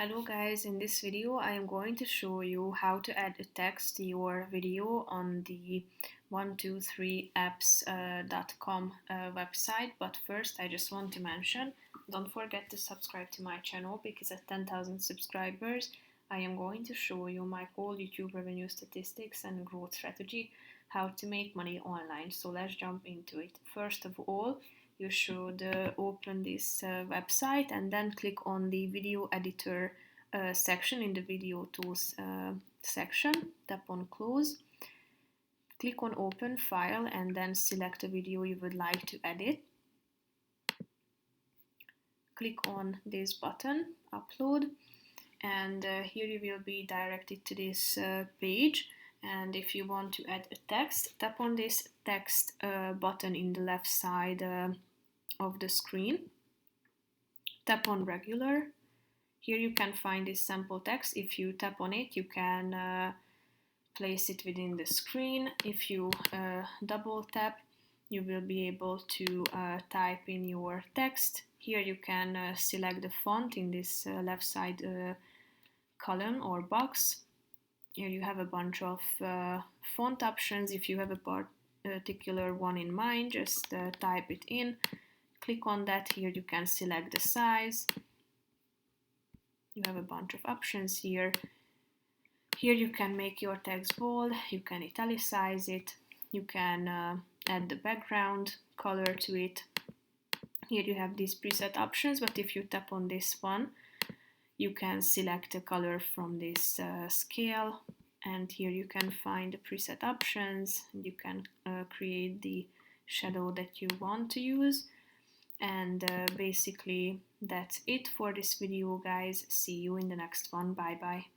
Hello guys, in this video I am going to show you how to add a text to your video on the 123apps.com website. But first I just want to mention, don't forget to subscribe to my channel because at 10,000 subscribers I am going to show you my whole YouTube revenue statistics and growth strategy, how to make money online. So let's jump into it. First of all, you should open this website and then click on the video editor section in the video tools section. Tap on close, click on open file and then select a video you would like to edit. Click on this button, upload, and here you will be directed to this page. And if you want to add a text, tap on this text button in the left side of the screen. Tap on regular. Here you can find this sample text. If you tap on it, you can place it within the screen. If you double tap, you will be able to type in your text. Here you can select the font in this left side column or box. Here you have a bunch of font options. If you have a particular one in mind, just type it in. Click on that. Here you can select the size. You have a bunch of options here. Here you can make your text bold, you can italicize it, you can add the background color to it. Here you have these preset options, but if you tap on this one, you can select a color from this scale, and here you can find the preset options. You can create the shadow that you want to use. And basically that's it for this video, guys. See you in the next one. Bye bye.